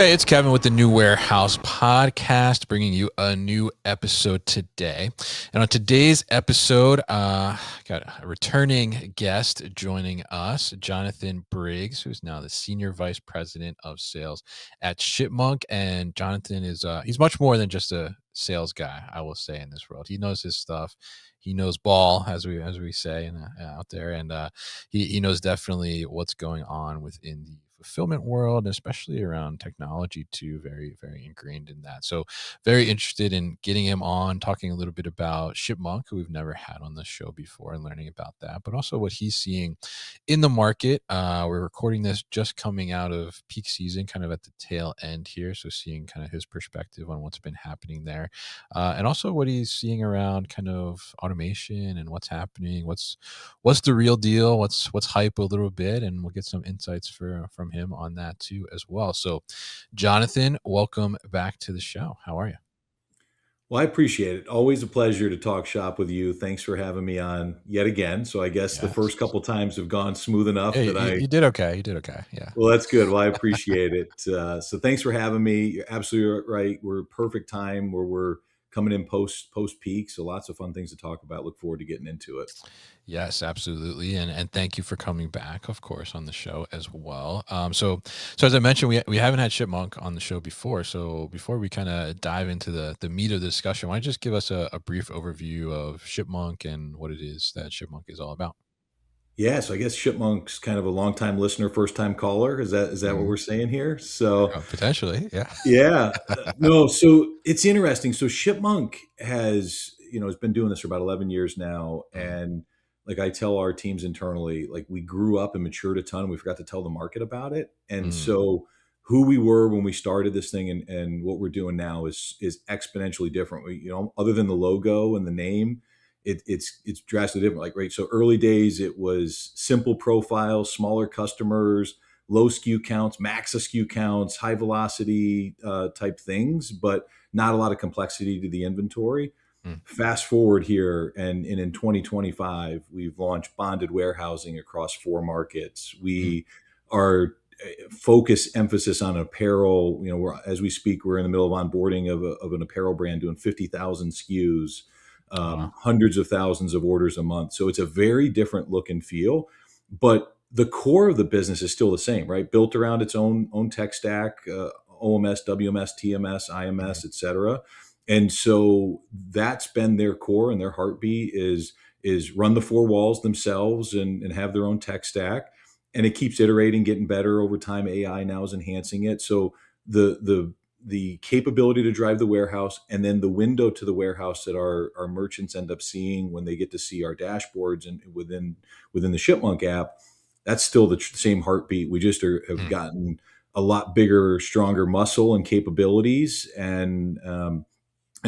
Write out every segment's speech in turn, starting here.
Hey, it's Kevin with the New Warehouse Podcast, bringing you a new episode today. And on today's episode, got a returning guest joining us, Jonathan Briggs, who's now the Senior Vice President of Sales at ShipMonk. And Jonathan is he's much more than just a sales guy, I will say, in this world. He knows his stuff. He knows ball, as we say out there, and he knows definitely what's going on within the fulfillment world, especially around technology too. Very, very ingrained in that. So very interested in getting him on, talking a little bit about ShipMonk, who we've never had on the show before, and learning about that, but also what he's seeing in the market. We're recording this just coming out of peak season, kind of at the tail end here. So seeing kind of his perspective on what's been happening there, and also what he's seeing around kind of automation and what's happening, what's the real deal, what's hype a little bit, and we'll get some insights from him on that too as well. So Jonathan, welcome back to the show. How are you? Well, I appreciate it. Always a pleasure to talk shop with you. Thanks for having me on yet again. So I guess the first Yes. couple times have gone smooth Yeah, enough that you did okay. You did okay. Yeah. well, that's good. Well, I appreciate it. So thanks for having me. You're absolutely right. We're perfect time where we're coming in post peak. So lots of fun things to talk about. Look forward to getting into it. Yes, absolutely. And thank you for coming back, of course, on the show as well. So as I mentioned, we haven't had ShipMonk on the show before. So before we kind of dive into the meat of the discussion, why don't you just give us a brief overview of ShipMonk and what it is that ShipMonk is all about? Yeah, so I guess Chipmunk's kind of a longtime listener, first time caller. Is that what Mhm. we're saying here? So Potentially, yeah. yeah, no. So it's interesting. So Shipmunk has been doing this for about 11 years now, Mhm. and like I tell our teams internally, like we grew up and matured a ton. We forgot to tell the market about it, and Mhm. so who we were when we started this thing and what we're doing now is exponentially different. Other than the logo and the name, it's drastically different. Like right, so early days it was simple profiles, smaller customers, low SKU counts, max SKU counts, high velocity type things, but not a lot of complexity to the inventory. Mm. Fast forward here, and in 2025, we've launched bonded warehousing across 4 markets. Mm. We are focus emphasis on apparel. As we speak, we're in the middle of onboarding of an apparel brand doing 50,000 SKUs, Wow. hundreds of thousands of orders a month. So it's a very different look and feel, but the core of the business is still the same, right? Built around its own tech stack, OMS, WMS, TMS, Mhm. IMS, et cetera. And so that's been their core, and their heartbeat is run the 4 walls themselves and have their own tech stack. And it keeps iterating, getting better over time. AI now is enhancing it. So the capability to drive the warehouse, and then the window to the warehouse that our merchants end up seeing when they get to see our dashboards and within the ShipMonk app, that's still the same heartbeat. We just have Mm. gotten a lot bigger, stronger muscle and capabilities, and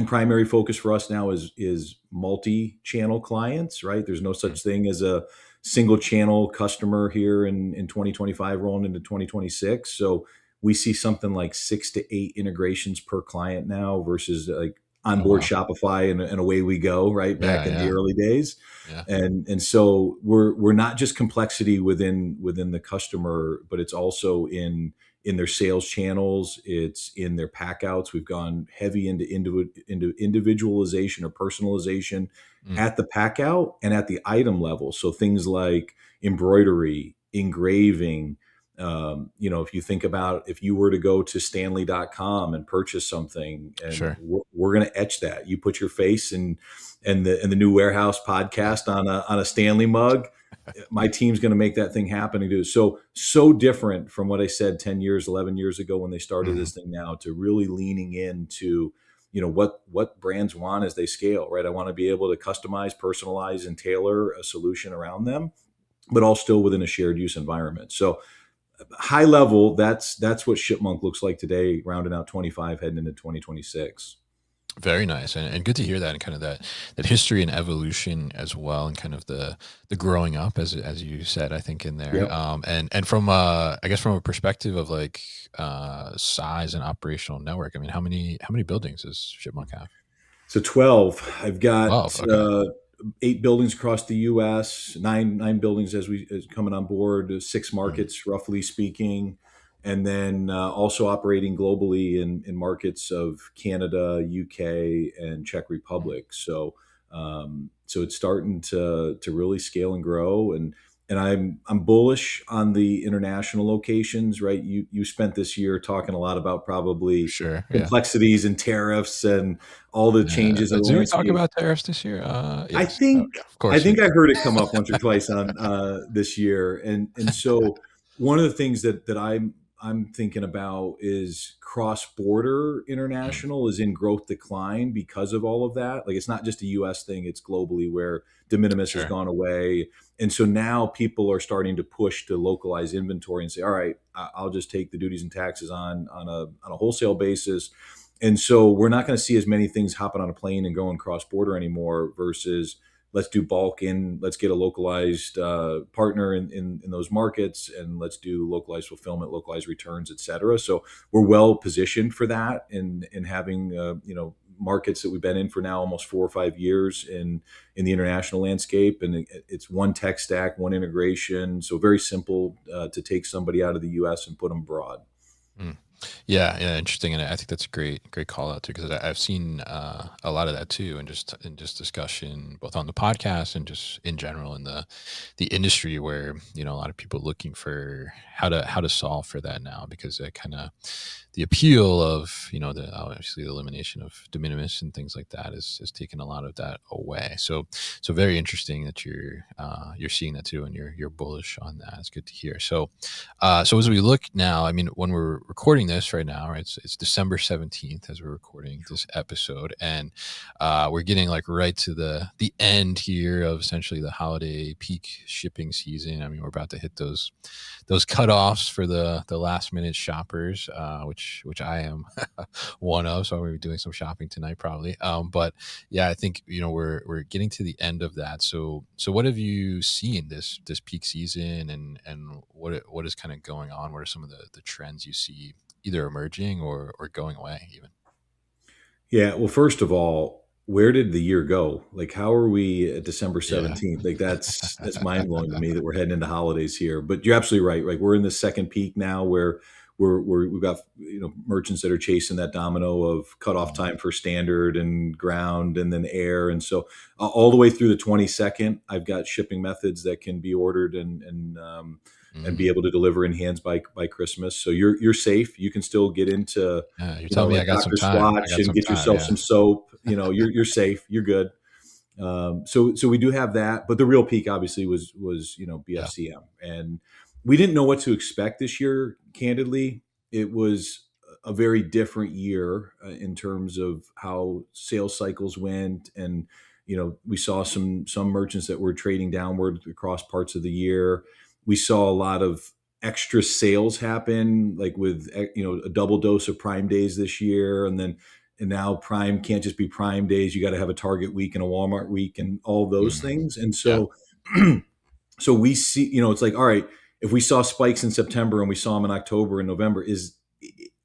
primary focus for us now is multi-channel clients. Right, there's no Mm. such thing as a single channel customer here in 2025 rolling into 2026. So we see something like 6 to 8 integrations per client now versus like Oh onboard wow. Shopify and away we go, right back Yeah, in the yeah, early days. yeah. And so we're not just complexity within the customer, but it's also in their sales channels, it's in their packouts. We've gone heavy into individualization or personalization Mm. at the packout and at the item level. So things like embroidery, engraving. If you think about, if you were to go to stanley.com and purchase something, and Sure. we're going to etch that. You put your face and the New Warehouse podcast on a Stanley mug. My team's going to make that thing happen and do it. So different from what I said 10 years, 11 years ago when they started Mhm. this thing, now to really leaning into what brands want as they scale. Right, I want to be able to customize, personalize, and tailor a solution around them, but all still within a shared use environment. So high level, that's what ShipMonk looks like today, rounding out 25 heading into 2026. Very nice, and good to hear that, and kind of that history and evolution as well, and kind of the growing up, as you said, I think in there, Yep. and from I guess from a perspective of like size and operational network. I mean, how many buildings does ShipMonk have? So 12. I've got 12. Okay. 8 buildings across the U.S., nine buildings as coming on board, 6 Mm. markets roughly speaking, and then also operating globally in markets of Canada, UK, and Czech Republic. So it's starting to really scale and grow, and I'm bullish on the international locations. Right, you spent this year talking a lot about probably Sure. Yeah. complexities and tariffs and all the changes in the Did we talk landscape. about tariffs this year? I Yes. Oh, think yeah, of I course. think I heard it come up once or twice on this year, and so one of the things that I'm thinking about is cross border Mm, international is in growth decline because of all of that. Like it's not just a U.S. thing; it's globally where de minimis has sure. gone away, and so now people are starting to push to localize inventory and say, all right, I'll just take the duties and taxes on a wholesale basis, and so we're not going to see as many things hopping on a plane and going cross border anymore versus let's do bulk in, let's get a localized partner in those markets, and let's do localized fulfillment, localized returns, et cetera. So we're well positioned for that in having, markets that we've been in for now almost 4 or 5 years in the international landscape. And it's one tech stack, one integration. So very simple to take somebody out of the US and put them abroad. Mm. Yeah, yeah, interesting, and I think that's a great call out too because I've seen a lot of that too, and just discussion both on the podcast and just in general in the industry where a lot of people looking for how to solve for that now because that kind of the appeal of the obviously the elimination of de minimis and things like that is taken a lot of that away. So very interesting that you're seeing that too, and you're bullish on that. It's good to hear. So as we look now, I mean, when we're recording this right now, right, it's December 17th as we're recording this episode, and we're getting like right to the end here of essentially the holiday peak shipping season. I mean, we're about to hit those cutoffs for the last minute shoppers, which I am one of. So I'm gonna be doing some shopping tonight probably. But yeah, I think we're getting to the end of that. So what have you seen this peak season, and what is kind of going on? What are some of the trends you see either emerging or going away even? Yeah. Well, first of all, where did the year go? Like, how are we at December Yeah. 17th? Like, that's mind blowing to me that we're heading into holidays here. But you're absolutely right. Like, we're in the second peak now where we've got merchants that are chasing that domino of cutoff Mhm. time for standard and ground and then air, and so all the way through the 22nd, I've got shipping methods that can be ordered and be Mm. able to deliver in hands by Christmas. So you're safe. You can still get into Yeah, you're telling me I like got some Dr. time. I Swatch got and some get time. yourself Yeah. some soap. You're safe. You're good. So we do have that, but the real peak obviously was Yeah. BFCM, and we didn't know what to expect this year. Candidly, it was a very different year in terms of how sales cycles went, and we saw some merchants that were trading downward across parts of the year. We saw a lot of extra sales happen, like with a double dose of Prime Days this year, and now Prime can't just be Prime Days. You got to have a Target week and a Walmart week and all those Mhm. things. And Yeah. so, so we see, it's like, all right, if we saw spikes in September and we saw them in October and November,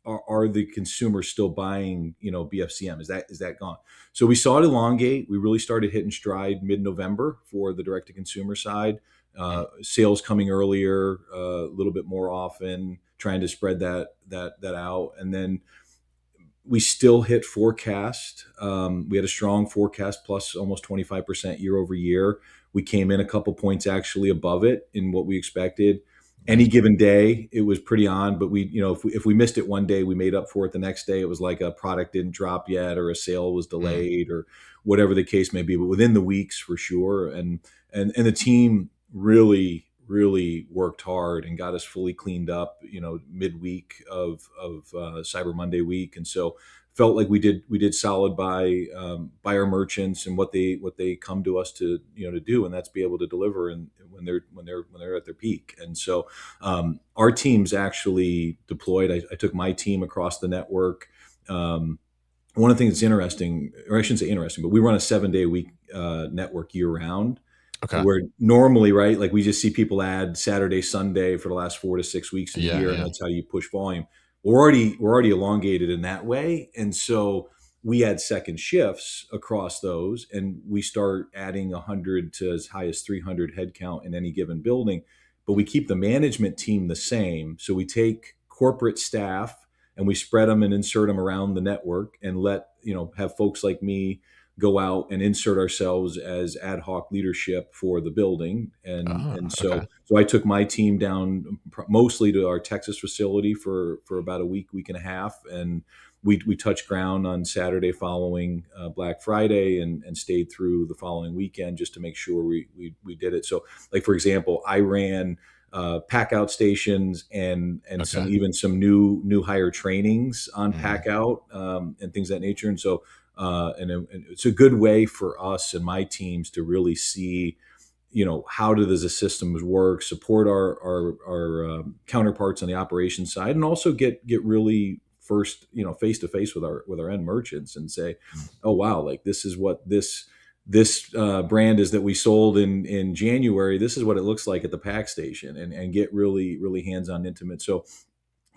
are the consumers still buying, BFCM? Is that gone? So we saw it elongate. We really started hitting stride mid-November for the direct-to-consumer side. Mm. Sales coming earlier, a little bit more often, trying to spread that out, and then we still hit forecast. We had a strong forecast, plus almost 25% year over year. We came in a couple points actually above it in what we expected. Any Nice. given day, it was pretty on, but if we missed it one day, we made up for it the next day. It was like a product didn't drop yet, or a sale was Mm. delayed, or whatever the case may be. But within the weeks, for sure, and the team really worked hard and got us fully cleaned up, midweek of Cyber Monday week, and so felt like we did solid by our merchants and what they come to us to do, and that's be able to deliver and when they're at their peak. And so our teams actually deployed. I took my team across the network. One of the things that's interesting, or I shouldn't say interesting, but we run a 7-day a week network year round, Okay. where normally, right, like we just see people add Saturday, Sunday for the last 4 to 6 weeks of the Yeah. year, and Yeah. that's how you push volume. We're already elongated in that way, and so we add second shifts across those, and we start adding 100 to as high as 300 headcount in any given building. But we keep the management team the same, so we take corporate staff, and we spread them and insert them around the network, and have folks like me go out and insert ourselves as ad hoc leadership for the building. And Okay. so I took my team down mostly to our Texas facility for about a week and a half, and we touched ground on Saturday following Black Friday, and stayed through the following weekend just to make sure we did it. So, like for example, I ran pack out stations, and Okay. some new hire trainings on Mhm. pack out, and things of that nature. And so and it's a good way for us and my teams to really see, how does the systems work, support our counterparts on the operations side, and also get really first, face to face with our end merchants, and say, Mm. oh wow, like this is what this brand is that we sold in January. This is what it looks like at the pack station, and get really hands on intimate. So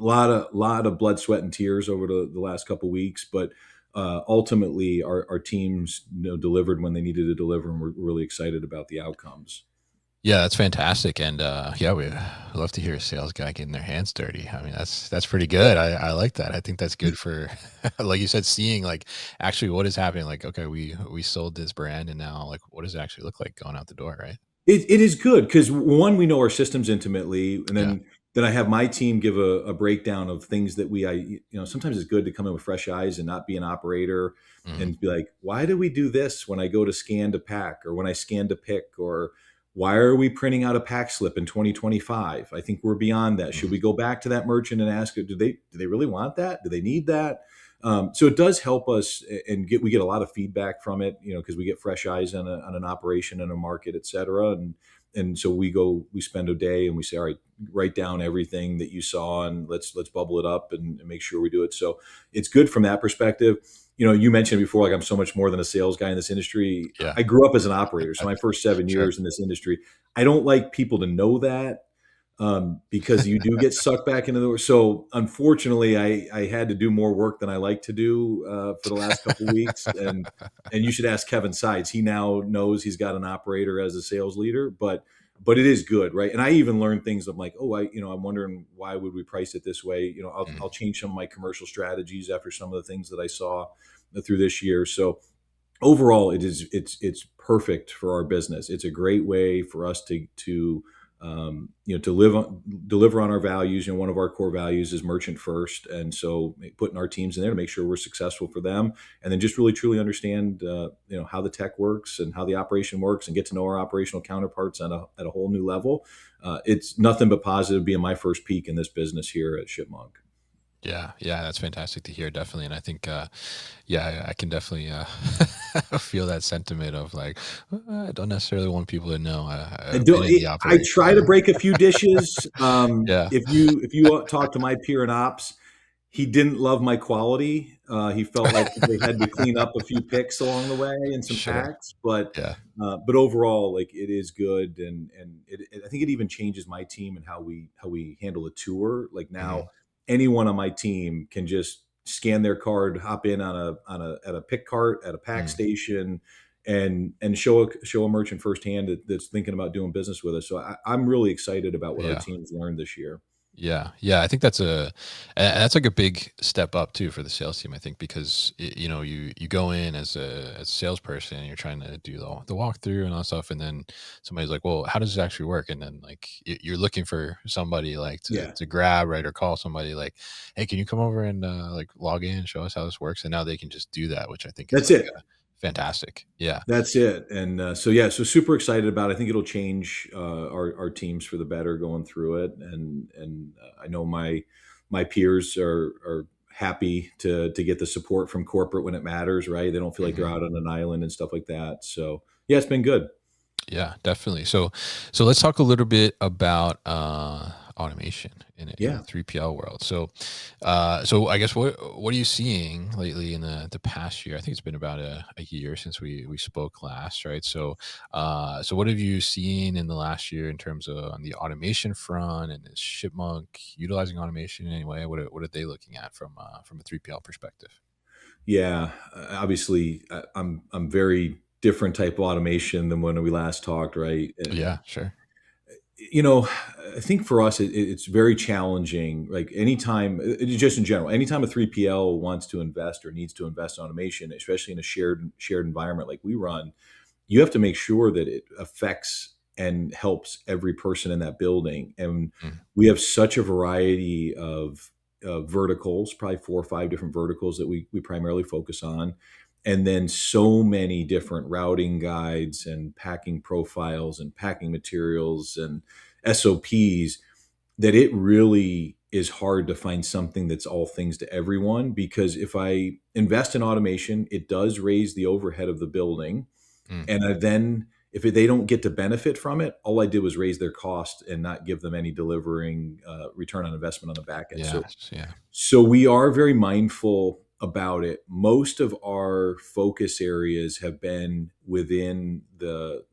a lot of blood, sweat, and tears over the last couple of weeks, but ultimately our teams delivered when they needed to deliver, and we're really excited about the outcomes. Yeah, that's fantastic, and, yeah, we love to hear a sales guy getting their hands dirty. I mean, that's pretty good. I like that. I think that's good for, like you said, seeing, like, actually what is happening, like, okay, we sold this brand, and now, like, what does it actually look like going out the door, right? It is good because, one, we know our systems intimately, and Yeah. then I have my team give a breakdown of things that sometimes it's good to come in with fresh eyes and not be an operator, Mhm. and be like, why do we do this when I go to scan to pack, or when I scan to pick, or why are we printing out a pack slip in 2025? I think we're beyond that. Should Mhm. we go back to that merchant and ask, do they really want that? Do they need that? So it does help us, and we get a lot of feedback from it, because we get fresh eyes on an operation and a market, et cetera. And so we spend a day, and we say, all right, write down everything that you saw, and let's bubble it up, and make sure we do it. So it's good from that perspective. You mentioned before, like, I'm so much more than a sales guy in this industry. Yeah. I grew up as an operator, so my first seven Sure. years in this industry. I don't like people to know that, because you do get sucked back into the. So unfortunately, I had to do more work than I like to do for the last couple of weeks, and you should ask Kevin Sides. He now knows he's got an operator as a sales leader, but it is good, right? And I even learned things. I'm like, oh, I'm wondering, why would we price it this way? I'll Mhm. change some of my commercial strategies after some of the things that I saw through this year. So overall, it's perfect for our business. It's a great way for us to deliver on our values. One of our core values is merchant first, and so putting our teams in there to make sure we're successful for them, and then just really truly understand how the tech works and how the operation works, and get to know our operational counterparts at a whole new level. It's nothing but positive being my first peak in this business here at ShipMonk. Yeah, yeah, that's fantastic to hear, definitely, and I think, yeah, I can definitely, feel that sentiment of, like, I don't necessarily want people to know I've been in the I operation. try to break a few dishes. Yeah, If you talk to my peer in ops, he didn't love my quality. He felt like they had to clean up a few picks along the way and some sure. packs, but Yeah. overall, like, it is good, and I think it even changes my team and how we handle a tour. Like, now, Mhm. anyone on my team can just scan their card, hop in at a pick cart at a pack Mm. station, and show a merchant firsthand that's thinking about doing business with us. So I'm really excited about what our Yeah. team's learned this year. Yeah, yeah, I think that's like a big step up too for the sales team. I think because you go in as a salesperson and you're trying to do the walkthrough and all that stuff, and then somebody's like, "Well, how does this actually work?" And then like you're looking for somebody like to Yeah, to grab, right, or call somebody like, "Hey, can you come over and like log in, show us how this works?" And now they can just do that, which I think is that's like it. fantastic. Yeah. That's it. And so super excited about it. I think it'll change our teams for the better going through it. And I know my peers are happy to get the support from corporate when it matters, right? They don't feel like they're Mhm. out on an island and stuff like that. So yeah, it's been good. Yeah, definitely. So let's talk a little bit about automation in the Yeah. 3PL world. So I guess what are you seeing lately in the past year? I think it's been about a year since we spoke last, right? So what have you seen in the last year in terms of on the automation front, and is ShipMonk utilizing automation in any way? What are they looking at from a 3PL perspective? Yeah, obviously, I'm very different type of automation than when we last talked, right? Yeah, sure. you know, I think for us, it's very challenging. Like anytime, just in general, anytime a 3PL wants to invest or needs to invest in automation, especially in a shared environment like we run, you have to make sure that it affects and helps every person in that building. And Mm, we have such a variety of verticals, probably 4 or 5 different verticals that we primarily focus on. And then so many different routing guides and packing profiles and packing materials and SOPs that it really is hard to find something that's all things to everyone. Because if I invest in automation, it does raise the overhead of the building, mm. and then if they don't get to benefit from it, all I did was raise their cost and not give them any delivering return on investment on the back end. So, Yes, yeah. we are very mindful about it. Most of our focus areas have been within the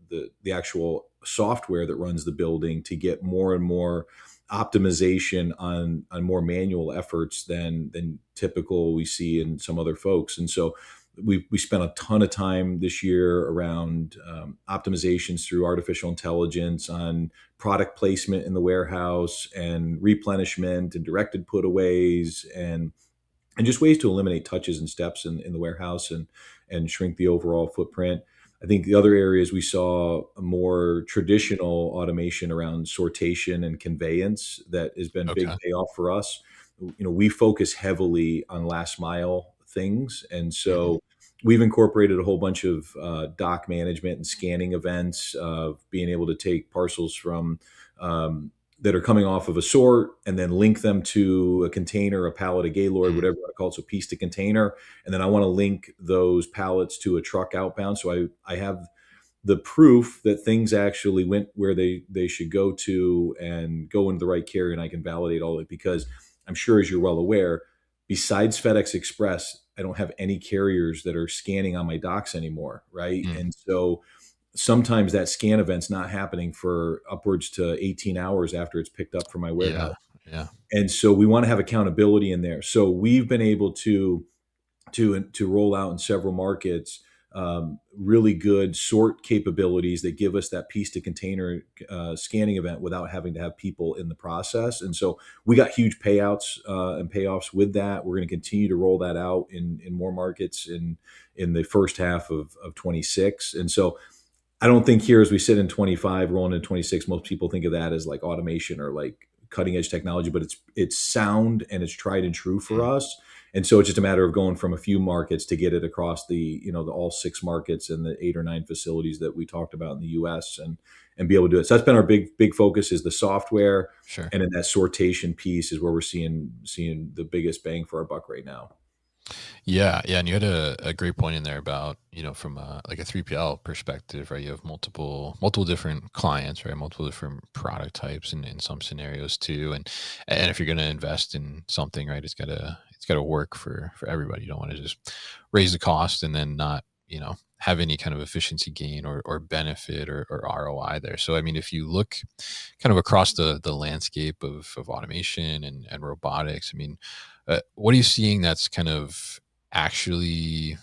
actual software that runs the building to get more and more optimization on more manual efforts than typical we see in some other folks. And so we spent a ton of time this year around optimizations through artificial intelligence on product placement in the warehouse and replenishment and directed putaways and just ways to eliminate touches and steps in the warehouse and shrink the overall footprint. I think the other areas we saw a more traditional automation around sortation and conveyance that has been big Okay. payoff for us. We focus heavily on last mile things, and Mhm. so we've incorporated a whole bunch of dock management and scanning events of being able to take parcels from that are coming off of a sort and then link them to a container, a pallet, a Gaylord, Mm, whatever you want to call it, so piece to container. And then I want to link those pallets to a truck outbound. So I have the proof that things actually went where they should go to and go into the right carrier, and I can validate all of it because I'm sure, as you're well aware, besides FedEx Express, I don't have any carriers that are scanning on my docks anymore, right? mm. And so sometimes that scan event's not happening for upwards to 18 hours after it's picked up from my Yeah, warehouse. yeah. And so we want to have accountability in there. So we've been able to roll out in several markets really good sort capabilities that give us that piece to container scanning event without having to have people in the process. And so we got huge payouts and payoffs with that. We're going to continue to roll that out in more markets in the first half of 26. And so I don't think here as we sit in 25 rolling into 26, most people think of that as like automation or like cutting edge technology, but it's sound and it's tried and true for Mm. us. And so it's just a matter of going from a few markets to get it across the all 6 markets and the 8 or 9 facilities that we talked about in the US and be able to do it. So that's been our big focus is the software. Sure. And then that sortation piece is where we're seeing the biggest bang for our buck right now. Yeah, yeah, and you had a great point in there about, from like a 3PL perspective, right? You have multiple different clients, right? Multiple different product types in some scenarios too. And if you're gonna invest in something, right, it's gotta work for everybody. You don't want to just raise the cost and then not, have any kind of efficiency gain or benefit or ROI there. So I mean, if you look kind of across the landscape of automation and robotics, I mean, what are you seeing that's kind of actually,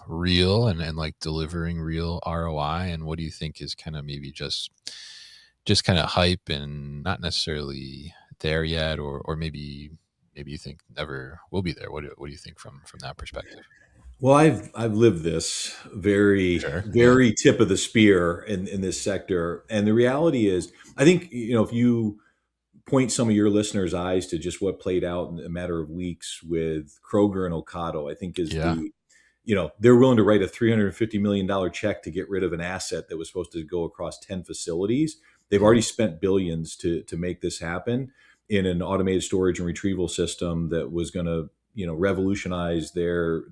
real and like delivering real ROI? And what do you think is kind of maybe just kind of hype and not necessarily there yet, or maybe you think never will be there? What do you think from that perspective? Well, I've lived this very Sure. Yeah. very tip of the spear in this sector, and the reality is, I think if you point some of your listeners' eyes to just what played out in a matter of weeks with Kroger and Ocado, I think is Yeah. they're willing to write a $350 million check to get rid of an asset that was supposed to go across 10 facilities. They've Mm, already spent billions to make this happen in an automated storage and retrieval system that was going to revolutionize their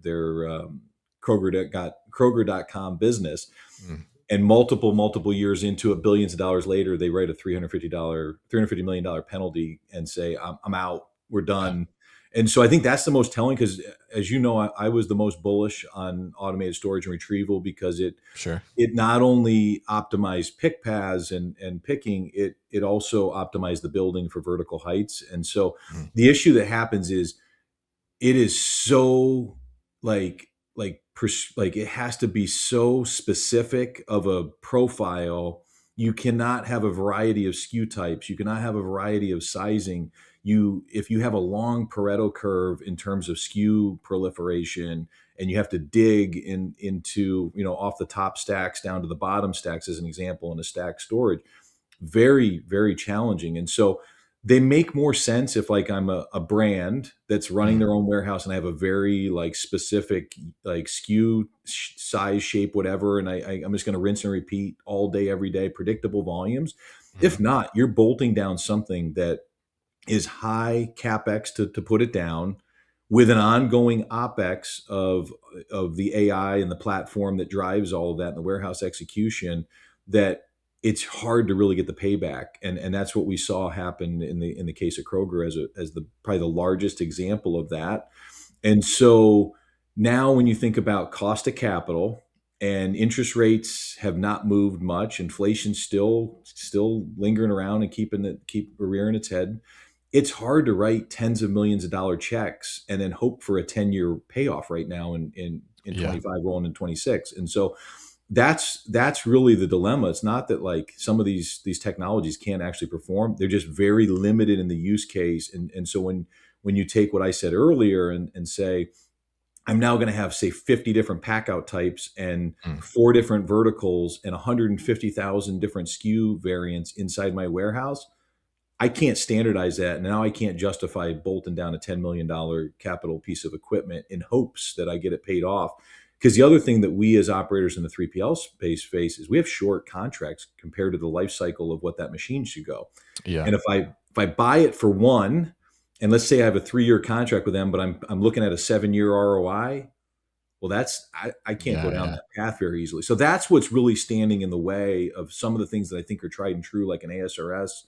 Kroger.com business. mm. And multiple years into it, billions of dollars later, they write a $350 million penalty and say, I'm out, we're Yeah. done. And so I think that's the most telling because, as you know, I was the most bullish on automated storage and retrieval because Sure. it not only optimized pick paths and picking, it also optimized the building for vertical heights. And so Mm, the issue that happens is it is so like it has to be so specific of a profile You cannot have a variety of SKU types. You cannot have a variety of sizing. If you have a long Pareto curve in terms of SKU proliferation, and you have to dig into, off the top stacks down to the bottom stacks, as an example, in a stack storage, very, very challenging. And so they make more sense if, like, I'm a brand that's running Mm, their own warehouse, and I have a very, like, specific, like, SKU size, shape, whatever, and I'm just going to rinse and repeat all day, every day, predictable volumes. mm, If not, you're bolting down something that is high capex to put it down, with an ongoing opex of the AI and the platform that drives all of that, and the warehouse execution, that it's hard to really get the payback. And that's what we saw happen in the case of Kroger, as the probably the largest example of that. And so now, when you think about cost of capital, and interest rates have not moved much, inflation's still lingering around and keep rearing its head, it's hard to write tens of millions of dollar checks and then hope for a 10-year payoff right now in yeah. 25 rolling in 26. And so that's really the dilemma. It's not that, like, some of these technologies can't actually perform. They're just very limited in the use case. And so when you take what I said earlier and say, I'm now going to have, say, 50 different packout types and Mm, 4 different verticals and 150,000 different SKU variants inside my warehouse, I can't standardize that. And now I can't justify bolting down a $10 million capital piece of equipment in hopes that I get it paid off. Because the other thing that we as operators in the 3PL space face is we have short contracts compared to the life cycle of what that machine should go. yeah. And if I buy it for one, and let's say I have a 3-year contract with them, but I'm looking at a 7-year ROI, well, I can't go Yeah. down Yeah. that path very easily. So that's what's really standing in the way of some of the things that I think are tried and true, like an ASRS.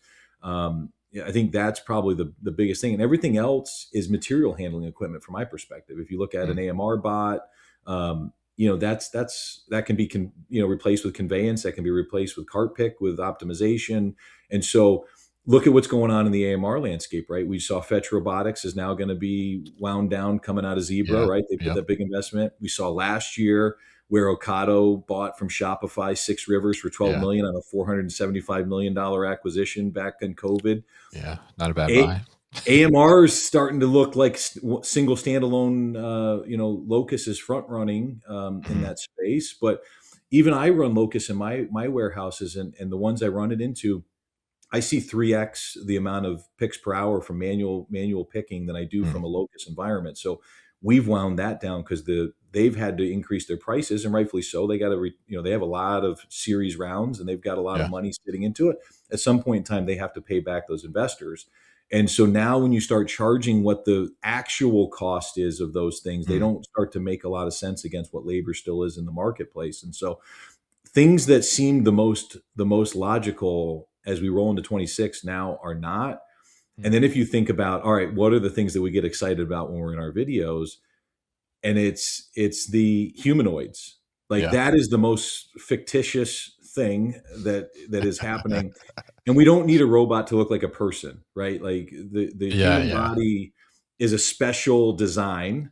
Yeah, I think that's probably the biggest thing, and everything else is material handling equipment from my perspective. If you look at an Mm, AMR bot, that can be replaced with conveyance, that can be replaced with cart pick, with optimization. And so look at what's going on in the AMR landscape, right? We saw Fetch Robotics is now going to be wound down, coming out of Zebra, yeah. right? They put Yep. that big investment. We saw last year where Ocado bought from Shopify 6 Rivers for 12 Yeah. million on a $475 million acquisition back in COVID. Yeah. Not a bad A- buy. AMR is starting to look like single standalone. Locus is front running in Mhm, that space, but even I run Locus in my warehouses, and the ones I run it into, I see 3x the amount of picks per hour from manual picking than I do mm, from a Locus environment. So we've wound that down because they've had to increase their prices, and rightfully so. They got to they have a lot of series rounds, and they've got a lot of yeah. money sitting into it. At some point in time, they have to pay back those investors. And so now, when you start charging what the actual cost is of those things, they Mm, don't start to make a lot of sense against what labor still is in the marketplace. And so things that seemed the most logical as we roll into 26 now are not. And mm, then if you think about, all right, what are the things that we get excited about when we're in our videos? And it's the humanoids. Like, yeah. that is the most fictitious thing that is happening. And we don't need a robot to look like a person, right? Like, the Yeah. human Yeah. body is a special design,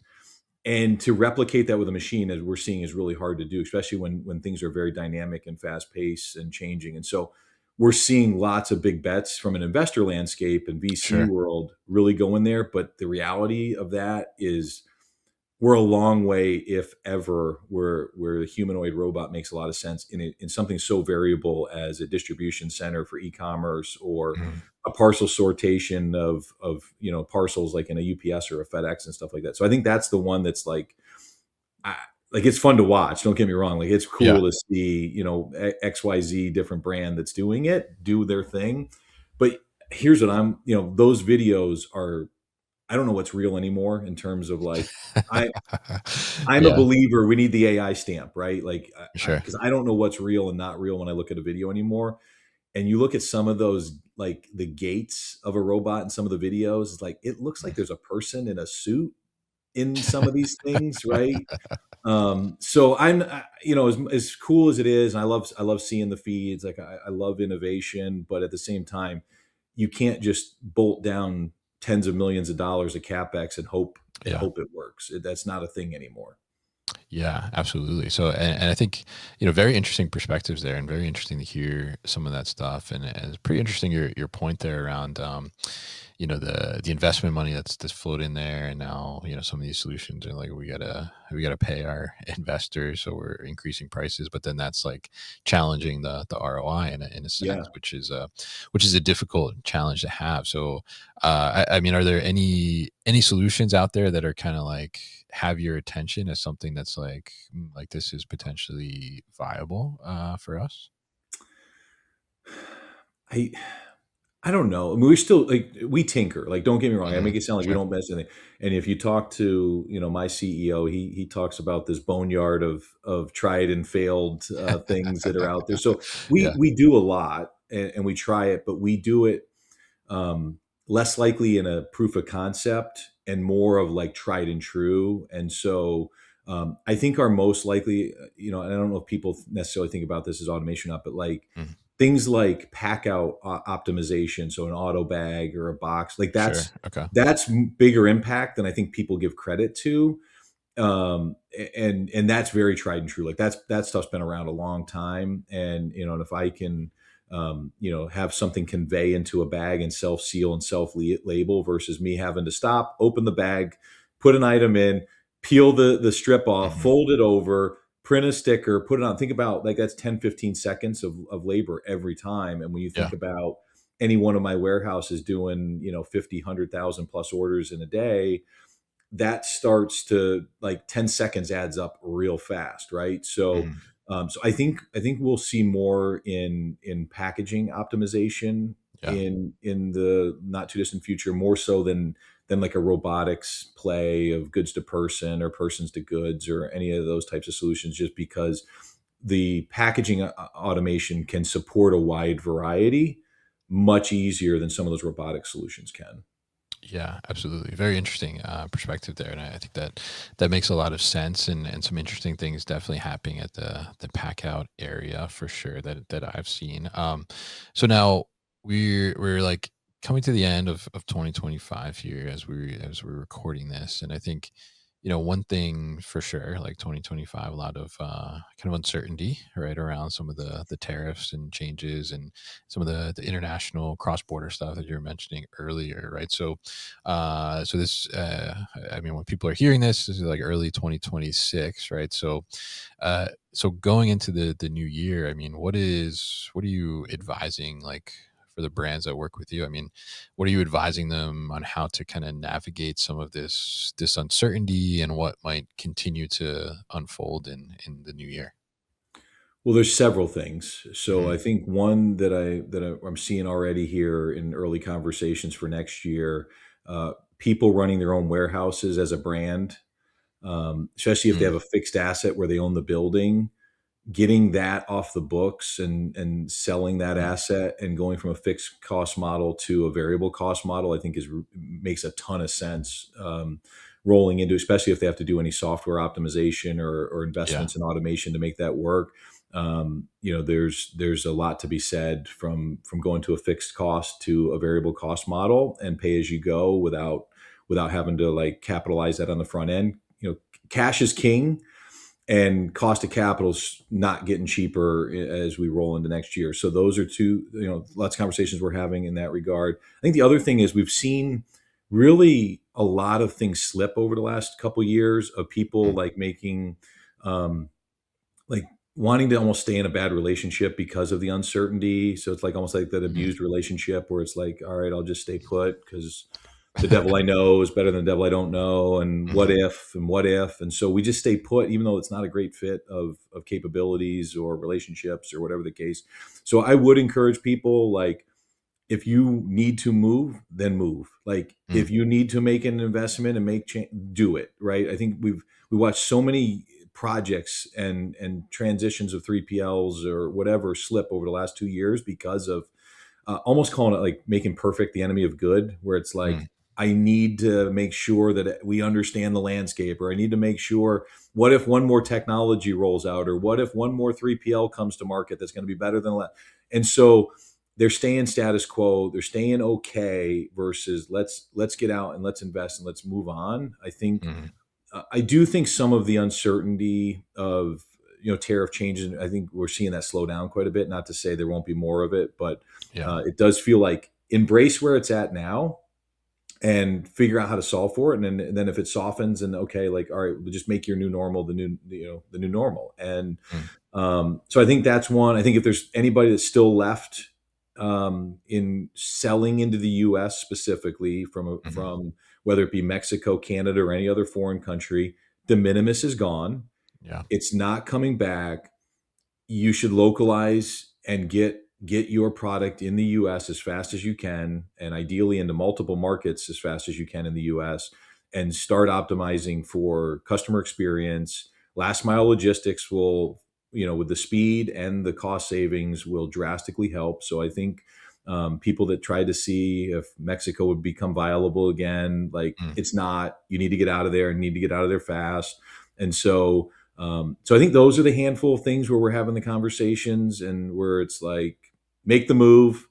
and to replicate that with a machine, as we're seeing, is really hard to do, especially when things are very dynamic and fast paced and changing. And so we're seeing lots of big bets from an investor landscape and VC Sure. world really going there. But the reality of that is, we're a long way, if ever, where the humanoid robot makes a lot of sense in something so variable as a distribution center for e-commerce, or Mm, a parcel sortation of parcels, like in a UPS or a FedEx and stuff like that. So I think that's the one that's like, I, like, it's fun to watch. Don't get me wrong. Like, it's yeah. cool to see XYZ different brand that's doing it do their thing. But here's what those videos are. I don't know what's real anymore in terms of, like, I I'm a Yeah. believer we need the AI stamp, right? Like, Sure. because I don't know what's real and not real when I look at a video anymore. And you look at some of those, like the gaits of a robot in some of the videos, it's like, it looks like there's a person in a suit in some of these things, right? So as cool as it is, and I love seeing the feeds. Like, I love innovation, but at the same time, you can't just bolt down tens of millions of dollars of capex and hope Yeah. it works. That's not a thing anymore. Yeah, absolutely. So, and I think, very interesting perspectives there, and very interesting to hear some of that stuff. And it's pretty interesting your point there around, the investment money that's flowed in there, and now some of these solutions are like we gotta pay our investors, so we're increasing prices, but then that's like challenging the ROI in a sense, Yeah. which is a difficult challenge to have. So, I mean, are there any solutions out there that are kind of like have your attention as something that's like, like this is potentially viable for us? I I don't know. I mean, we're still like we tinker. Like, don't get me wrong. I Hmm. make it sound like we Sure. don't mess anything. And if you talk to my CEO, he talks about this boneyard of tried and failed things that are out there. So Yeah. we do a lot and we try it, but we do it um, less likely in a proof of concept and more of like tried and true. And so I think our most likely, and I don't know if people necessarily think about this as automation or not, but like Mhm. things like pack out optimization, so an auto bag or a box, like Sure. that's Okay. bigger impact than I think people give credit to. And that's very tried and true. Like that stuff's been around a long time. And and if I can have something convey into a bag and self seal and self label versus me having to stop, open the bag, put an item in, peel the strip off, Hmm. fold it over, print a sticker, put it on. Think about like that's 10-15 seconds of labor every time. And when you Yeah. think about any one of my warehouses doing 50, 100,000 plus orders in a day, that starts to like 10 seconds adds up real fast, right? So Mhm. so I think we'll see more in packaging optimization Yeah. in the not too distant future, more so than like a robotics play of goods to person or persons to goods or any of those types of solutions, just because the packaging automation can support a wide variety much easier than some of those robotic solutions can. Yeah, absolutely. Very interesting perspective there, and I think that makes a lot of sense, and some interesting things definitely happening at the pack out area for sure that I've seen. So now we're like coming to the end of 2025 here as we're recording this, and I think one thing for sure, like 2025, a lot of kind of uncertainty right around some of the tariffs and changes, and some of the international cross border stuff that you were mentioning earlier, right? So so this, I mean, when people are hearing this is like early 2026, right? So going into the new year, I mean, what are you advising, like, for the brands that work with you? I mean, what are you advising them on how to kind of navigate some of this uncertainty and what might continue to unfold in the new year? Well, there's several things. So Hmm. I think one I'm seeing already here in early conversations for next year, people running their own warehouses as a brand, especially if they have a fixed asset where they own the building, getting that off the books and selling that Hmm. asset and going from a fixed cost model to a variable cost model, I think is makes a ton of sense. Rolling into, especially if they have to do any software optimization or Yeah. investments in automation to make that work. There's a lot to be said from going to a fixed cost to a variable cost model and pay as you go without having to like capitalize that on the front end. Cash is king, and cost of capital's not getting cheaper as we roll into next year. So those are two, lots of conversations we're having in that regard. I think the other thing is we've seen really a lot of things slip over the last couple years of people Mm. like making um, like wanting to almost stay in a bad relationship because of the uncertainty. So it's like almost like that Mhm. abused relationship where it's like, all right, I'll just stay put because the devil I know is better than the devil I don't know. And what Mhm. if, and what if? And so we just stay put, even though it's not a great fit of capabilities or relationships or whatever the case. So I would encourage people, like, if you need to move, then move. Like Mm. if you need to make an investment and make change, do it. Right. I think we watched so many projects and transitions of 3PLs or whatever slip over the last 2 years because of almost calling it like making perfect the enemy of good, where it's Mm. like, I need to make sure that we understand the landscape, or I need to make sure, what if one more technology rolls out, or what if one more 3PL comes to market that's going to be better than that? And so they're staying status quo, they're staying okay versus let's get out and let's invest and let's move on. I think Mhm. I do think some of the uncertainty of tariff changes, I think we're seeing that slow down quite a bit. Not to say there won't be more of it, but Yeah. it does feel like embrace where it's at now and figure out how to solve for it. And then if it softens, and okay, like, all right, we'll just make your new normal the new normal. And Mm, so I think that's one. I think if there's anybody that's still left in selling into the U.S. specifically mhm. from whether it be Mexico, Canada, or any other foreign country, de minimis is gone. Yeah. It's not coming back. You should localize and get your product in the US as fast as you can, and ideally into multiple markets as fast as you can in the US, and start optimizing for customer experience. Last mile logistics will, with the speed and the cost savings, will drastically help. So I think people that tried to see if Mexico would become viable again, like, Mm, it's not. You need to get out of there and need to get out of there fast. And so I think those are the handful of things where we're having the conversations, and where it's like, make the move,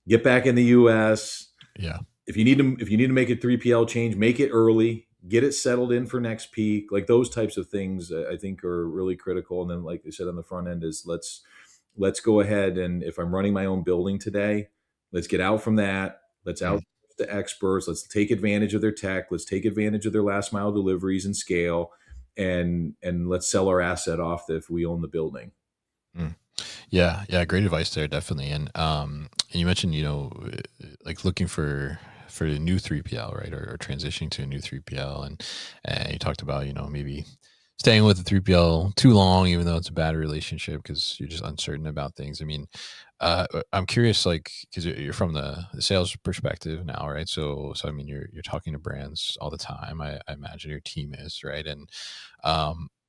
get back in the U.S. yeah. If you need to make a 3PL change, make it early, get it settled in for next peak. Like, those types of things, I think are really critical. And then, like I said on the front end, is let's go ahead, and if I'm running my own building today, let's get out from that. Let's Mm, outsource to experts. Let's take advantage of their tech. Let's take advantage of their last mile deliveries and scale, and let's sell our asset off if we own the building. mm. Yeah, yeah, great advice there, definitely. And you mentioned, like looking for a new 3PL, right, or transitioning to a new 3PL, and you talked about, maybe staying with the 3PL too long, even though it's a bad relationship because you're just uncertain about things. I mean, I'm curious, like, because you're from the sales perspective now, right? So I mean, you're talking to brands all the time. I imagine your team is, right, and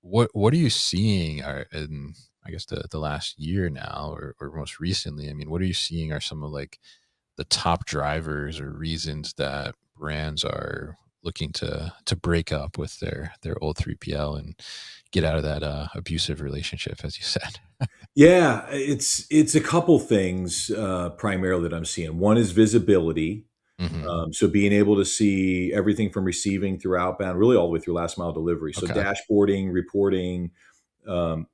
what are you seeing in, I guess, the last year now, or most recently? I mean, what are you seeing are some of like the top drivers or reasons that brands are looking to break up with their old 3PL and get out of that abusive relationship, as you said? Yeah, it's a couple things primarily that I'm seeing. One is visibility. Hmm. So being able to see everything from receiving through outbound, really all the way through last mile delivery. So Okay. dashboarding, reporting, um,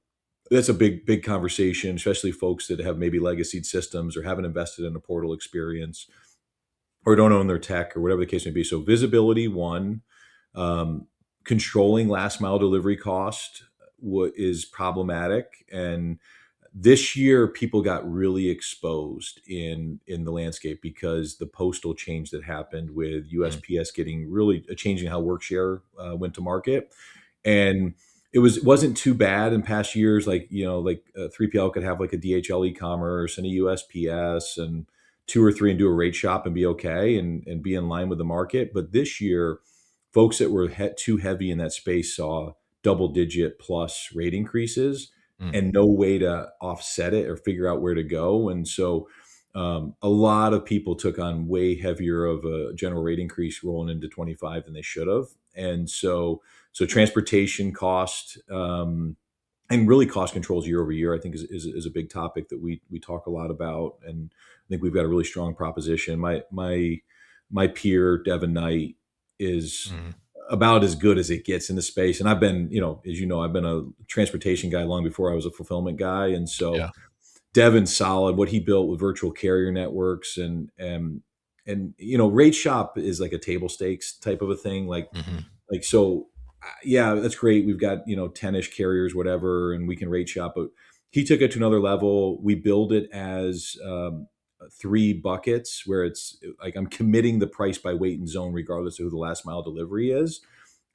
that's a big conversation, especially folks that have maybe legacy systems or haven't invested in a portal experience or don't own their tech or whatever the case may be. So visibility, one. Um, Controlling last mile delivery cost is problematic. And this year people got really exposed in the landscape because the postal change that happened with Mm, USPS getting really changing how workshare went to market. And it wasn't too bad in past years, like, 3PL could have like a DHL e-commerce and a USPS and two or three, and do a rate shop and be okay, and be in line with the market. But this year, folks that were too heavy in that space saw double digit plus rate increases, mm, and no way to offset it or figure out where to go. And so a lot of people took on way heavier of a general rate increase rolling into 25 than they should have. And so transportation cost, and really cost controls year over year, I think is a big topic that we talk a lot about. And I think we've got a really strong proposition. My peer Devin Knight is mm. about as good as it gets in the space. And I've been, as you know, I've been a transportation guy long before I was a fulfillment guy. And so Yeah. Devin's solid. What he built with virtual carrier networks, and rate shop is like a table stakes type of a thing. Hmm. So, yeah, that's great. We've got 10ish carriers, whatever, and we can rate shop. But he took it to another level. We build it as three buckets, where it's like I'm committing the price by weight and zone, regardless of who the last mile delivery is,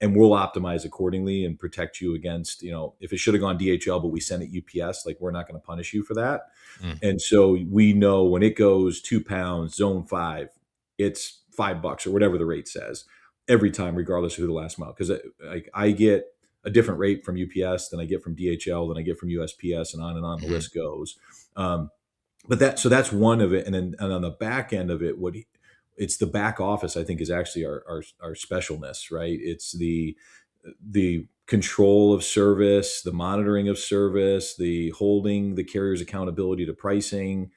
and we'll optimize accordingly and protect you against, if it should have gone DHL but we sent it UPS, like, we're not going to punish you for that. Mm, And so we know when it goes 2 pounds, zone five, it's $5 or whatever the rate says every time, regardless of who the last mile. Because I get a different rate from UPS than I get from DHL, than I get from USPS, and on the hmm. list goes. Um, so that's one of it. And on the back end of it, it's the back office, I think, is actually our specialness, right? It's the control of service, the monitoring of service, the holding the carrier's accountability to pricing.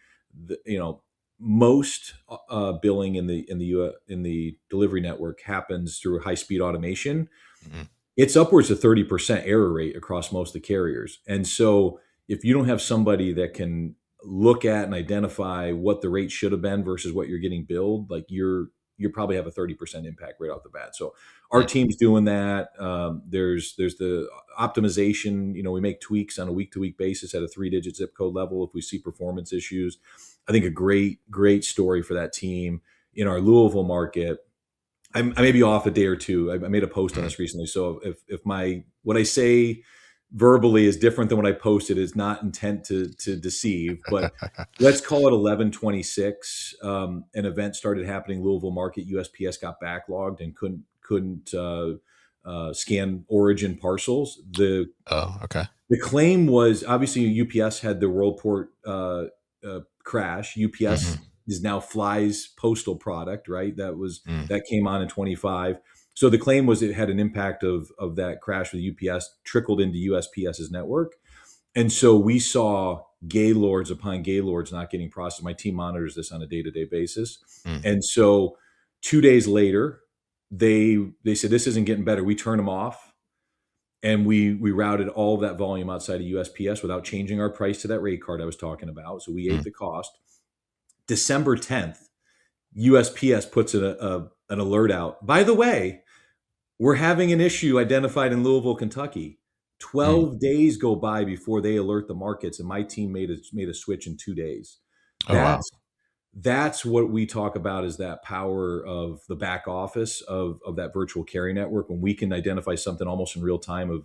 Most billing in the delivery network happens through high speed automation. Hmm. it's upwards of 30% error rate across most of the carriers. And so if you don't have somebody that can look at and identify what the rate should have been versus what you're getting billed, like you probably have a 30% impact right off the bat. So our Mm, team's doing that. There's the optimization. We make tweaks on a week to week basis at a 3-digit zip code level if we see performance issues. I think a great story for that team in our Louisville market. I may be off a day or two. I made a post on mm. this recently. So if my what I say verbally is different than what I posted, is not intent to deceive. But let's call it 11/26. An event started happening Louisville market. USPS got backlogged and couldn't scan origin parcels. Oh, okay. The claim was obviously UPS had the Worldport crash. UPS Hmm. is now Fly's postal product, right? Mm. That came on in 25. So the claim was it had an impact of that crash with UPS trickled into USPS's network. And so we saw gaylords upon gaylords not getting processed. My team monitors this on a day-to-day basis. Mm. And so 2 days later, they said this isn't getting better. We turned them off and we routed all of that volume outside of USPS without changing our price to that rate card I was talking about. So we ate Mm. the cost. December 10th, USPS puts an alert out. By the way, we're having an issue identified in Louisville, Kentucky. Mm. 12 days go by before they alert the markets, and my team made a switch in 2 days. Oh, wow. That's what we talk about, is that power of the back office of that virtual carry network, when we can identify something almost in real time of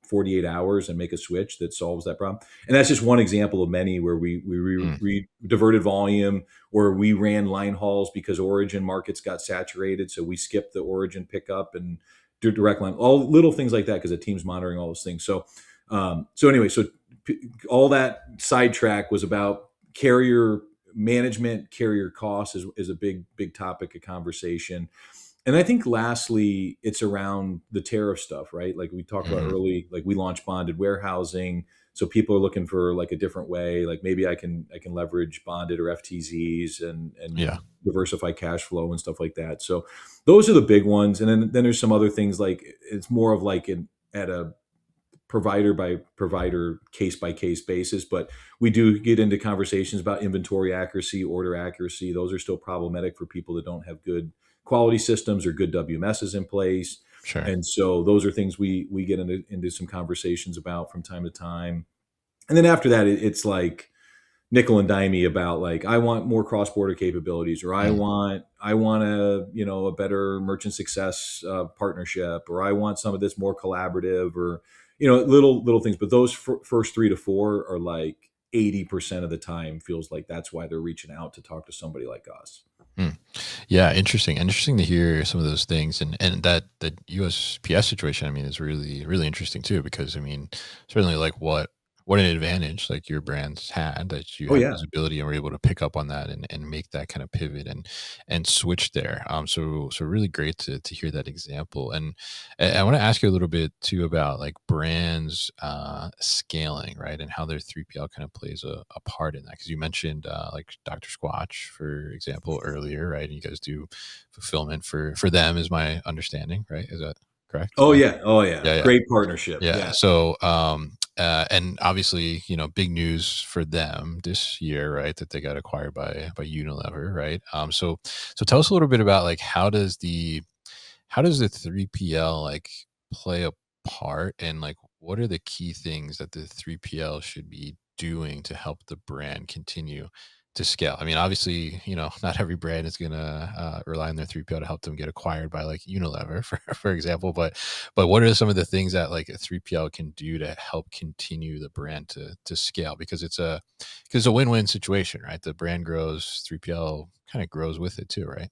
48 hours and make a switch that solves that problem. And that's just one example of many where Mm. we diverted volume, or we ran line hauls because origin markets got saturated, so we skipped the origin pickup and do direct line, all little things like that, because the team's monitoring all those things. So anyway, all that sidetrack was about carrier management. Carrier costs is a big topic of conversation. And I think lastly, it's around the tariff stuff, right? Like we talked about Hmm. early, like we launched bonded warehousing. So people are looking for like a different way. Like maybe I can leverage bonded or FTZs and Yeah. diversify cash flow and stuff like that. So those are the big ones. And then there's some other things, like it's more of like at a provider by provider, case by case basis. But we do get into conversations about inventory accuracy, order accuracy. Those are still problematic for people that don't have good quality systems or good WMSs in place. Sure. And so those are things we get into some conversations about from time to time. And then after that, it's like nickel and dimey about, like, I want more cross border capabilities, or I Mm. want a better merchant success partnership, or I want some of this more collaborative, or little things. But those first 3 to 4 are like 80% of the time feels like that's why they're reaching out to talk to somebody like us. Mm. Yeah, interesting to hear some of those things, and that the USPS situation, I mean, is really interesting too, because I mean, certainly like what an advantage like your brands had, that you Oh had yeah. visibility and were able to pick up on that and make that kind of pivot and switch there. So really great to hear that example. And I want to ask you a little bit too about like brands scaling, right, and how their 3PL kind of plays a part in that, because you mentioned like Dr. Squatch, for example, earlier, right? And you guys do fulfillment for them, is my understanding, right? Is that correct? Oh Yeah. yeah. Oh yeah. Yeah, yeah. Great partnership. Yeah. Yeah. So, and obviously, big news for them this year, right? That they got acquired by Unilever, right? So tell us a little bit about like how does the 3PL like play a part, and like what are the key things that the 3PL should be doing to help the brand continue to scale? I mean, obviously, not every brand is gonna rely on their 3PL to help them get acquired by like Unilever, for example. But what are some of the things that like a 3PL can do to help continue the brand to scale? Because it's a win-win situation, right? The brand grows, 3PL kind of grows with it too, right?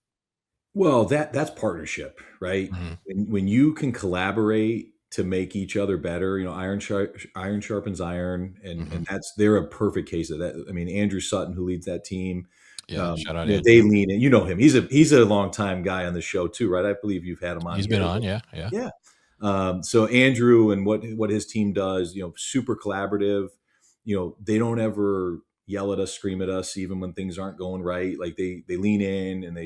Well, that's partnership, right? Hmm. When you can collaborate to make each other better, iron sharpens iron, Hmm. and they're a perfect case of that. I mean, Andrew Sutton, who leads that team, Yeah. Shout out they Andrew. lean in. You know him; he's a long time guy on the show too, right? I believe you've had him on He's been here. on, yeah, yeah. Yeah. So Andrew and what his team does, super collaborative. They don't ever yell at us, scream at us, even when things aren't going right. Like they lean in, and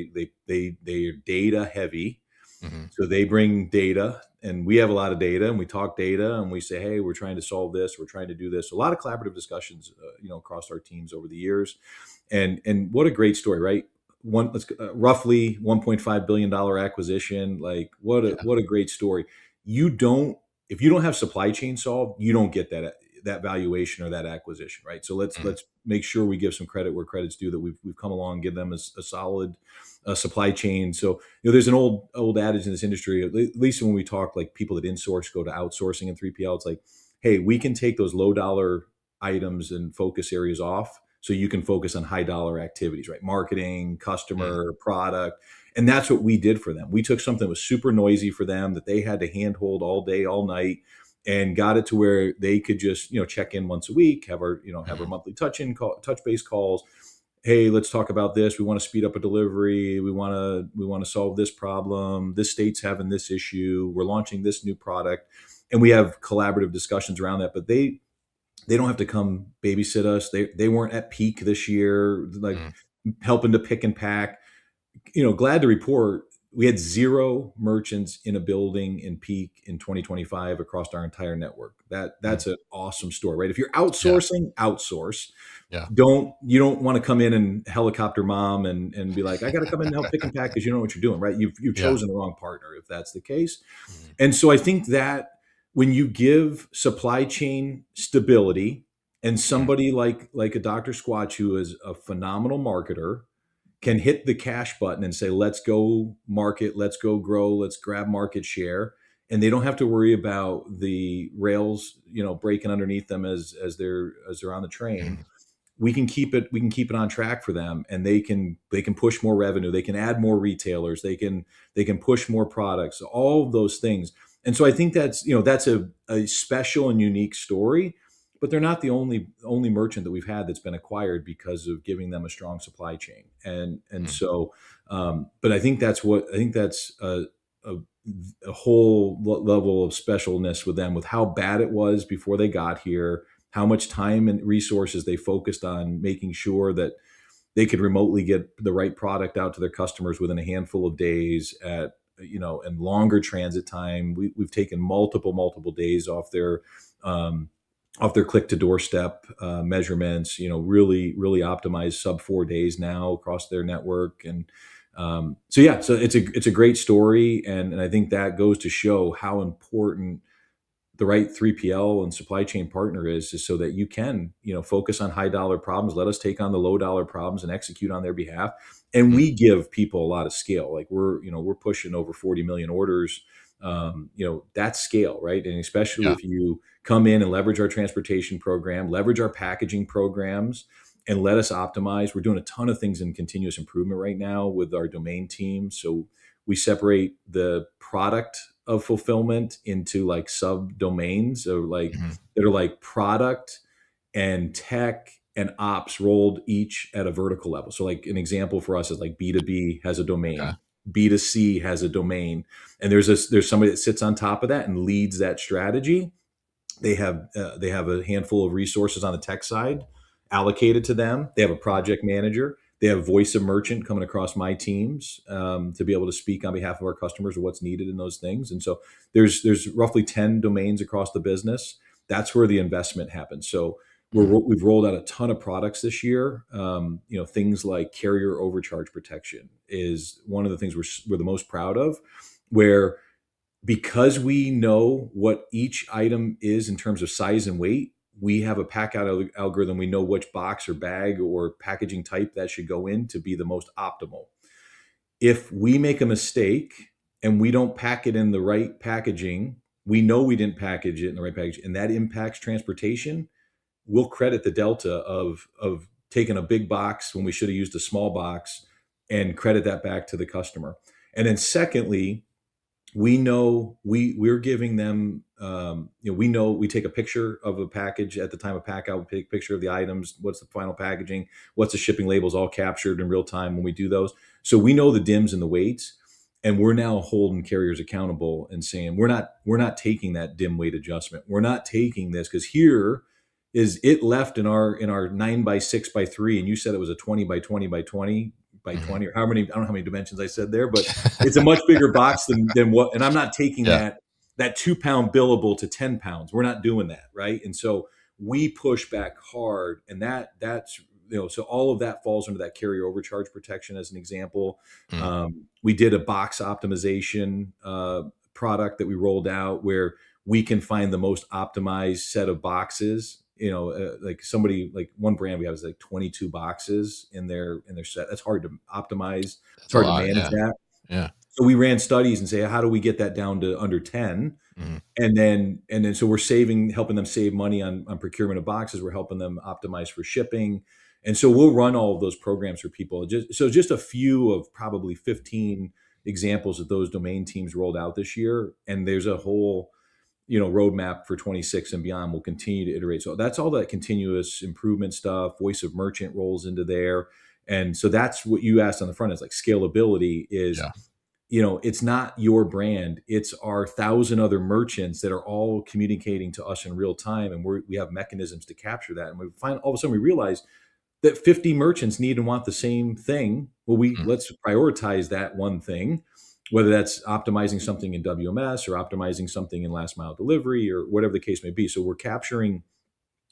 they're data heavy. Hmm. So they bring data, and we have a lot of data, and we talk data, and we say, hey, we're trying to solve this, we're trying to do this. A lot of collaborative discussions, across our teams over the years, and what a great story, right? Roughly $1.5 billion acquisition. Like Yeah. what a great story. You don't If you don't have supply chain solved, you don't get that valuation or that acquisition, right? So Mhm. let's make sure we give some credit where credit's due, that we've come along, give them a solid supply chain. So there's an old adage in this industry, at least when we talk like people that insource go to outsourcing in 3PL. It's like, hey, we can take those low dollar items and focus areas off, so you can focus on high dollar activities, right? Marketing, Mhm. customer, product. And that's what we did for them. We took something that was super noisy for them, that they had to handhold all day, all night, and got it to where they could just, check in once a week, have our Mhm. monthly touch base calls. Hey, let's talk about this. We want to speed up a delivery. We want to solve this problem. This state's having this issue. We're launching this new product, and we have collaborative discussions around that. But they don't have to come babysit us. They weren't at peak this year, like Mhm. helping to pick and pack. Glad to report we had zero merchants in a building in peak in 2025 across our entire network. Mhm. That's an awesome story, right? If you're Yeah. outsourcing, outsource. Yeah. You don't want to come in and helicopter mom and be like, I got to come in and help pick and pack, because you know what you're doing, right? You've Yeah. chosen the wrong partner if that's the case. Mhm. And so I think that when you give supply chain stability, and Mhm. somebody like a Dr. Squatch, who is a phenomenal marketer, can hit the cash button and say, let's go market, let's go grow, let's grab market share. And they don't have to worry about the rails, breaking underneath them as they're on the train. Mhm. We can keep it on track for them, and they can push more revenue, they can add more retailers, they can push more products, all of those things. And so I think that's a special and unique story, but they're not the only merchant that we've had that's been acquired because of giving them a strong supply chain. And Mhm. so but I think that's a, a whole level of specialness with them, with how bad it was before they got here, how much time and resources they focused on making sure that they could remotely get the right product out to their customers within a handful of days, and longer transit time. We've taken multiple days um, off their click to doorstep measurements. Really optimized sub 4 days now across their network. And so yeah, so it's a great story, and I think that goes to show how important the right 3PL and supply chain partner is so that you can, focus on high dollar problems. Let us take on the low dollar problems and execute on their behalf. And Mhm. we give people a lot of scale. Like we're pushing over 40 million orders. That's scale, right? And especially Yeah. if you come in and leverage our transportation program, leverage our packaging programs, and let us optimize. We're doing a ton of things in continuous improvement right now with our domain team. So we separate the product of fulfillment into like sub domains, or like Mhm. that are like product and tech and ops rolled each at a vertical level. So like an example for us is like B2B has a Okay. domain, B2C has a domain, and there's somebody that sits on top of that and leads that strategy. They have a handful of resources on the tech side allocated to them. They have a project manager. They have voice of merchant coming across my teams, to be able to speak on behalf of our customers of what's needed in those things. And so there's roughly 10 domains across the business. That's where the investment happens. So Mhm. we've rolled out a ton of products this year. Things like carrier overcharge protection is one of the things we're the most proud of, where because we know what each item is in terms of size and weight, we have a pack out algorithm. We know which box or bag or packaging type that should go in to be the most optimal. If we make a mistake and we don't pack it in the right packaging, we know we didn't package it in the right package, and that impacts transportation. We'll credit the delta of taking a big box when we should have used a small box, and credit that back to the customer. And then secondly, we know we're giving them, we know we take a picture of a package at the time of pack out. We take a picture of the items, what's the final packaging, what's the shipping labels, all captured in real time when we do those. So we know the dims and the weights, and we're now holding carriers accountable and saying we're not taking that dim weight adjustment. We're not taking this because here is it left in our 9 by 6 by 3, and you said it was a 20 by 20 by 20 by Mhm. 20 or how many, I don't know how many dimensions I said there, but it's a much bigger box than what, and I'm not taking Yeah. that 2 pound billable to 10 pounds. We're not doing that. Right. And so we push back hard, and that's, so all of that falls under that carrier overcharge protection as an example. Mm. We did a box optimization product that we rolled out where we can find the most optimized set of boxes. Like somebody, like one brand we have is like 22 boxes in their set. That's hard to optimize. It's That's a hard to lot. manage Yeah. that. Yeah. So we ran studies and say, how do we get that down to under 10? Mhm. And then so we're helping them save money on procurement of boxes. We're helping them optimize for shipping. And so we'll run all of those programs for people. Just a few of probably 15 examples that those domain teams rolled out this year. And there's a whole, roadmap for 26 and beyond. We'll continue to iterate. So that's all that continuous improvement stuff. Voice of merchant rolls into there. And so that's what you asked on the front is like scalability is, Yeah. it's not your brand. It's our 1,000 other merchants that are all communicating to us in real time. And we have mechanisms to capture that. And we find all of a sudden we realize that 50 merchants need and want the same thing. Well, Mm. let's prioritize that one thing, whether that's optimizing something in WMS or optimizing something in last mile delivery or whatever the case may be. So we're capturing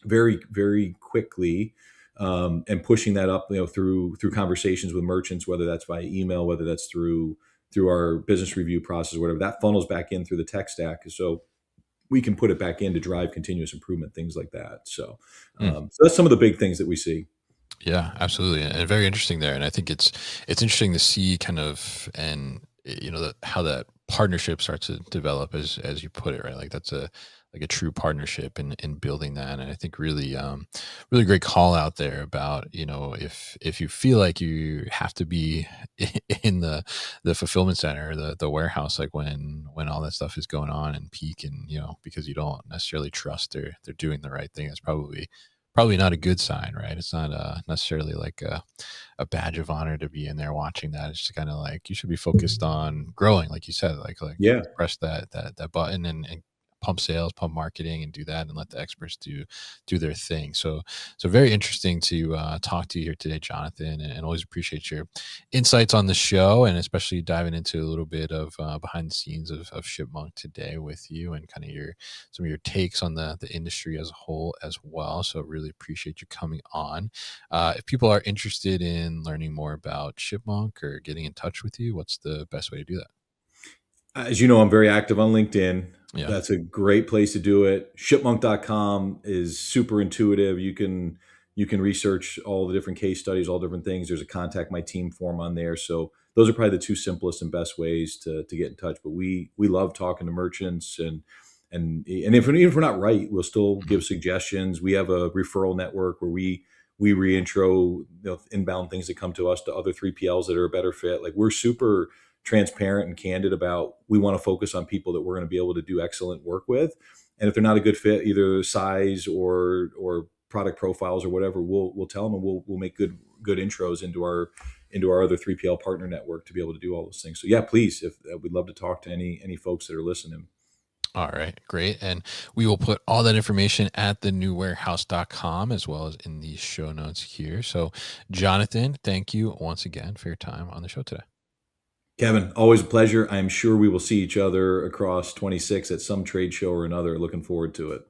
very, very quickly, and pushing that up, through conversations with merchants, whether that's via email, whether that's through our business review process, whatever that funnels back in through the tech stack. So we can put it back in to drive continuous improvement, things like that. Mm. So that's some of the big things that we see. Yeah, absolutely, and very interesting there. And I think it's interesting to see kind of, and how that partnership starts to develop as you put it, right? Like that's a true partnership in building that. And I think really great call out there about, if you feel like you have to be in the fulfillment center, or the warehouse, like when all that stuff is going on and peak, and because you don't necessarily trust they're doing the right thing, that's probably not a good sign, right? It's not necessarily like a badge of honor to be in there watching that. It's just kind of like you should be focused on growing, like you said, like Yeah. press that button and pump sales, pump marketing, and do that, and let the experts do their thing. So very interesting to talk to you here today, Jonathan, and always appreciate your insights on the show, and especially diving into a little bit of behind the scenes of ShipMonk today with you, and kind of some of your takes on the industry as a whole as well. So really appreciate you coming on. If people are interested in learning more about ShipMonk or getting in touch with you, what's the best way to do that? As you know, I'm very active on LinkedIn. Yeah. That's a great place to do it. Shipmonk.com is super intuitive. You can research all the different case studies, all different things. There's a contact my team form on there. So those are probably the two simplest and best ways to get in touch. But we love talking to merchants, and even if we're not right, we'll still Mhm. give suggestions. We have a referral network where we reintro, inbound things that come to us to other 3PLs that are a better fit. Like we're super transparent and candid about, we want to focus on people that we're going to be able to do excellent work with. And if they're not a good fit, either size or product profiles or whatever, we'll tell them, and we'll make good intros into our other 3PL partner network to be able to do all those things. So yeah, please, if we'd love to talk to any folks that are listening. All right, great. And we will put all that information at thenewwarehouse.com as well as in the show notes here. So, Jonathan, thank you once again for your time on the show today. Kevin, always a pleasure. I'm sure we will see each other across 26 at some trade show or another. Looking forward to it.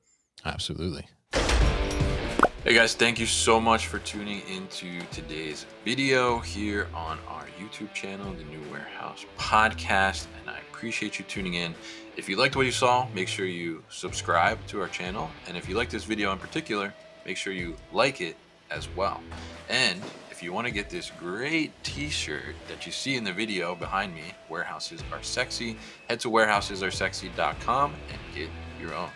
Absolutely. Hey guys, thank you so much for tuning into today's video here on our YouTube channel, The New Warehouse Podcast, and I appreciate you tuning in. If you liked what you saw, make sure you subscribe to our channel, and if you like this video in particular, make sure you like it as well. And if you want to get this great t-shirt that you see in the video behind me, Warehouses Are Sexy, head to warehousesAreSexy.com and get your own.